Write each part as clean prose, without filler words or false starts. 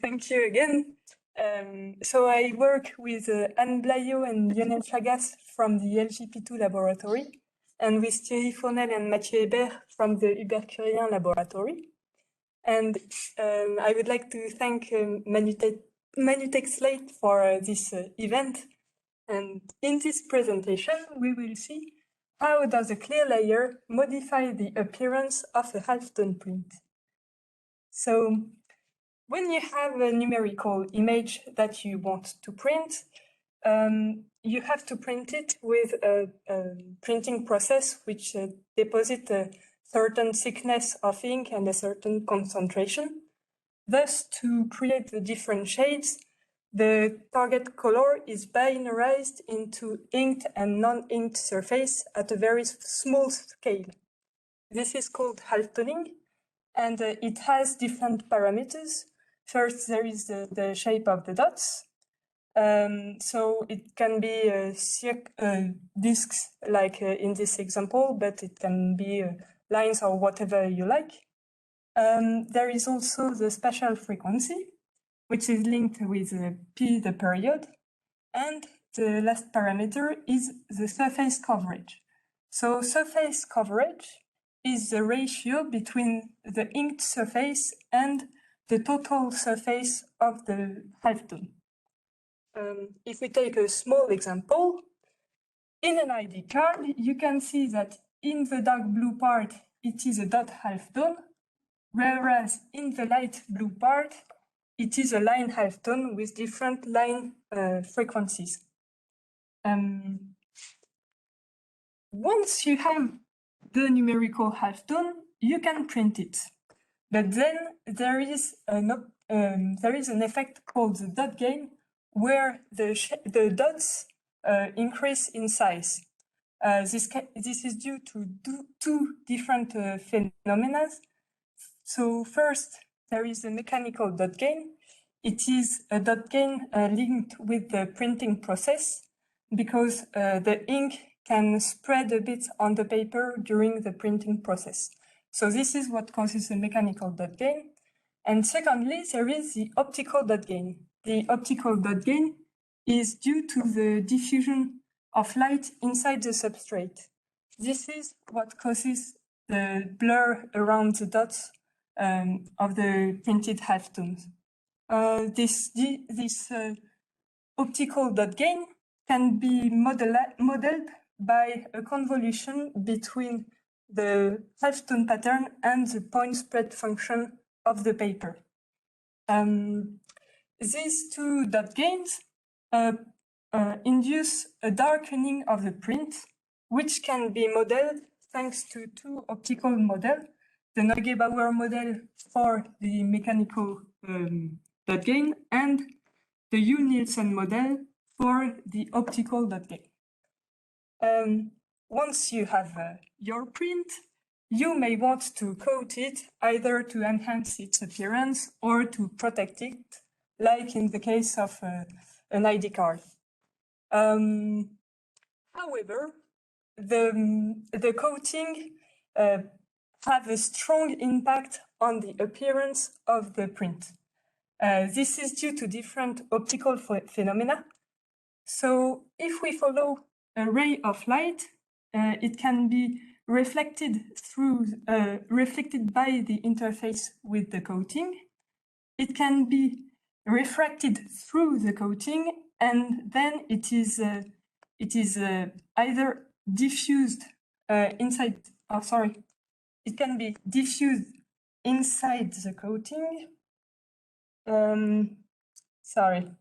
Thank you again. So I work with Anne Blaillot and Lionel Chagas from the LGP2 laboratory, and with Thierry Fournel and Mathieu Hébert from the Hubert Curien laboratory. And I would like to thank Manutech Slate for this event. And in this presentation, we will see how does a clear layer modify the appearance of a half-tone print. So when you have a numerical image that you want to print, you have to print it with a printing process which deposits a certain thickness of ink and a certain concentration. Thus, to create the different shades, the target color is binarized into inked and non-inked surface at a very small scale. This is called halftoning, and it has different parameters. First, there is the shape of the dots. So it can be discs like in this example, but it can be lines or whatever you like. There is also the spatial frequency, which is linked with p, the period. And the last parameter is the surface coverage. So surface coverage is the ratio between the inked surface and the total surface of the halftone. If we take a small example, in an ID card, you can see that in the dark blue part, it is a dot halftone, whereas in the light blue part, it is a line halftone with different line frequencies. Once you have the numerical halftone, you can print it. But then there is an effect called the dot gain, where the dots increase in size. This is due to two different phenomena. So first, there is a mechanical dot gain. It is a dot gain linked with the printing process because the ink can spread a bit on the paper during the printing process. So this is what causes the mechanical dot gain. And secondly, there is the optical dot gain. The optical dot gain is due to the diffusion of light inside the substrate. This is what causes the blur around the dots of the printed halftones. This optical dot gain can be modeled by a convolution between the halftone pattern and the point spread function of the paper. These two dot gains induce a darkening of the print, which can be modeled thanks to two optical models, the Neugebauer model for the mechanical dot gain and the Yu-Nielsen model for the optical dot gain. Once you have your print, you may want to coat it either to enhance its appearance or to protect it, like in the case of an ID card. However, the coating have a strong impact on the appearance of the print. This is due to different optical phenomena. So if we follow a ray of light, it can be reflected by the interface with the coating. It can be refracted through the coating, and then it is either diffused inside. Oh, sorry. It can be diffused inside the coating. Sorry.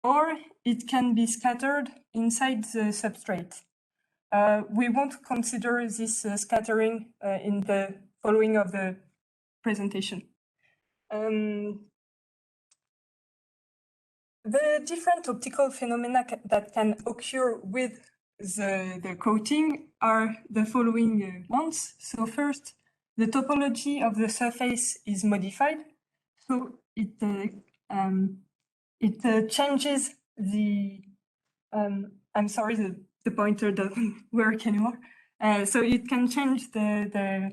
Or it can be scattered inside the substrate. We won't consider this scattering in the following of the presentation. The different optical phenomena that can occur with the coating are the following ones. So first, the topology of the surface is modified. So it changes the, I'm sorry, the pointer doesn't work anymore. So it can change the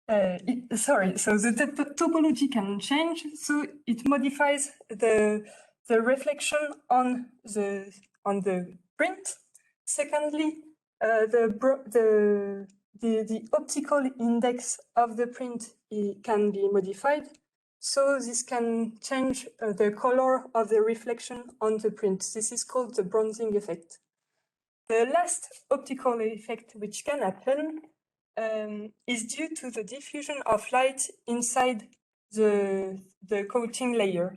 So the topology can change, so it modifies the reflection on the print. Secondly, the optical index of the print can be modified, so this can change the color of the reflection on the print. This is called the bronzing effect. The last optical effect which can happen is due to the diffusion of light inside the coating layer.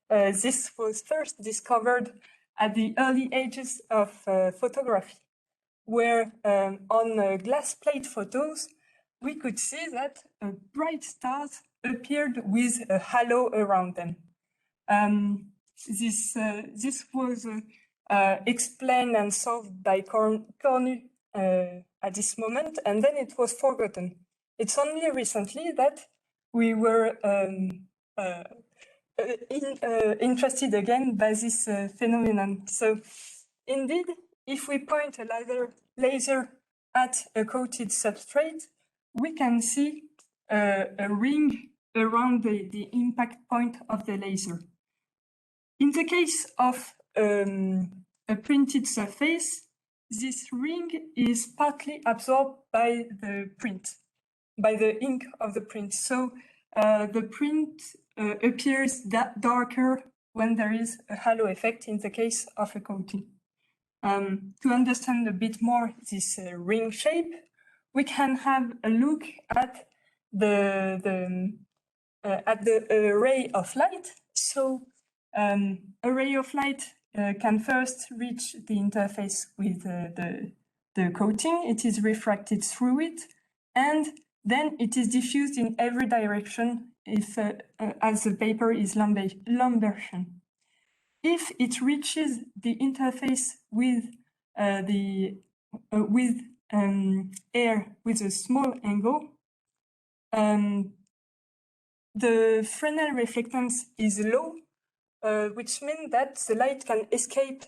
This was first discovered at the early ages of photography, where on glass plate photos, we could see that bright stars appeared with a halo around them. This was explained and solved by Cornu at this moment, and then it was forgotten. It's only recently that we were interested again by this phenomenon. So indeed, if we point a laser at a coated substrate, we can see a ring around the impact point of the laser. In the case of a printed surface, this ring is partly absorbed by the print, by the ink of the print. So the print appears darker when there is a halo effect in the case of a coating. To understand a bit more this ring shape, we can have a look at the ray of light. So a ray of light can first reach the interface with the coating. It is refracted through it, and then it is diffused in every direction if, as the paper is Lambertian. If it reaches the interface with air with a small angle, the Fresnel reflectance is low, which means that the light can escape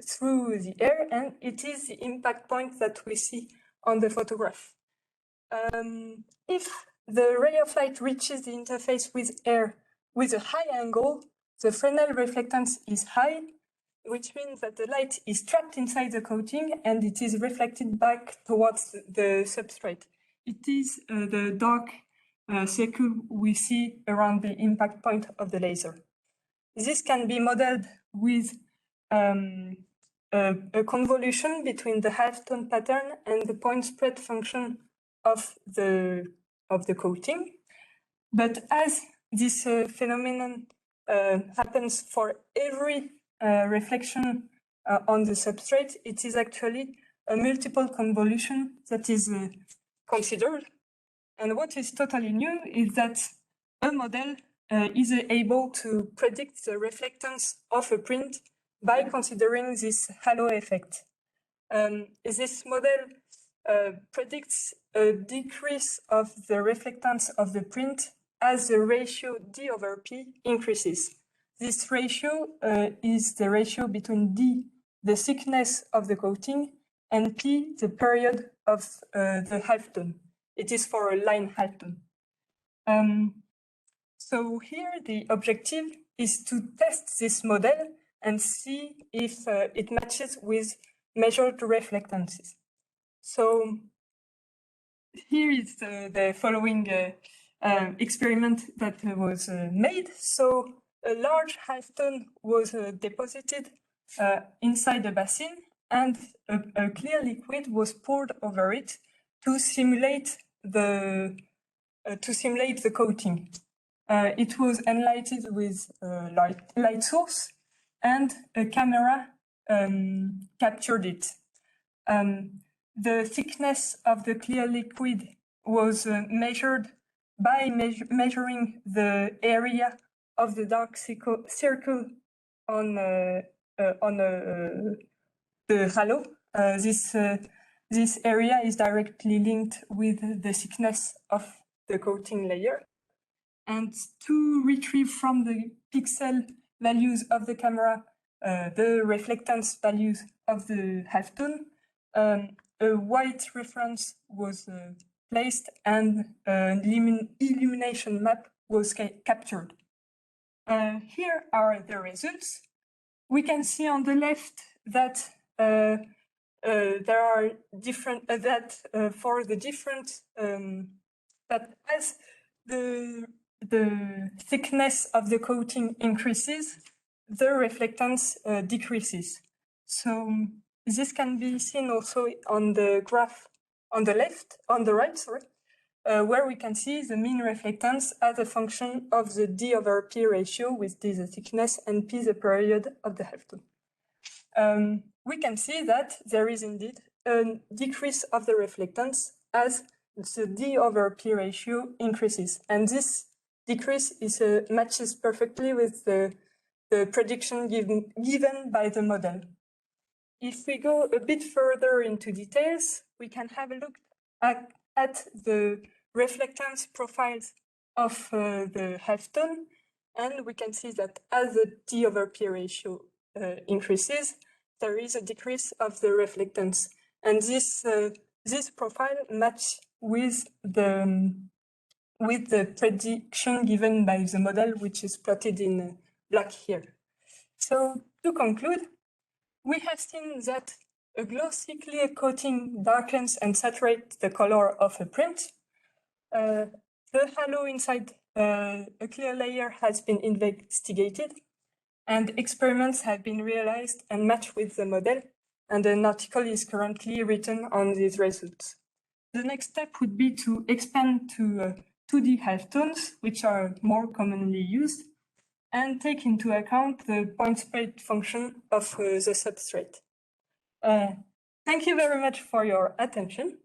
through the air, and it is the impact point that we see on the photograph. If the ray of light reaches the interface with air with a high angle, the Fresnel reflectance is high, which means that the light is trapped inside the coating and it is reflected back towards the substrate. It is the dark circle we see around the impact point of the laser. This can be modeled with a convolution between the half-tone pattern and the point spread function of the coating. But as this phenomenon happens for every reflection on the substrate, it is actually a multiple convolution that is considered. And what is totally new is that a model is able to predict the reflectance of a print by considering this halo effect. This model predicts a decrease of the reflectance of the print as the ratio D over P increases. This ratio is the ratio between D, the thickness of the coating, and P, the period of the halftone. It is for a line halftone. So here the objective is to test this model and see if it matches with measured reflectances. So here is the following experiment that was made. So a large halftone was deposited inside a basin, and a clear liquid was poured over it to simulate the coating. It was enlightened with a light source, and a camera captured it. The thickness of the clear liquid was measured by measuring the area of the dark circle on the halo. This area is directly linked with the thickness of the coating layer. And to retrieve from the pixel values of the camera the reflectance values of the halftone, a white reference was placed and an illumination map was captured. Here are the results. We can see on the left that there are different for the different that as the thickness of the coating increases, the reflectance decreases. So this can be seen also on the graph on the right, where we can see the mean reflectance as a function of the D/P ratio, with D the thickness and P the period of the halftone. We can see that there is indeed a decrease of the reflectance as the D/P ratio increases, and this decrease matches perfectly with the prediction given by the model. If we go a bit further into details, we can have a look at the reflectance profiles of the halftone, and we can see that as the D/P ratio increases, there is a decrease of the reflectance, and this profile matches with the prediction given by the model, which is plotted in black here. So to conclude, we have seen that a glossy clear coating darkens and saturates the color of a print. The halo inside a clear layer has been investigated, and experiments have been realized and matched with the model, and an article is currently written on these results. The next step would be to expand to 2D halftones, which are more commonly used, and take into account the point spread function of the substrate. Thank you very much for your attention.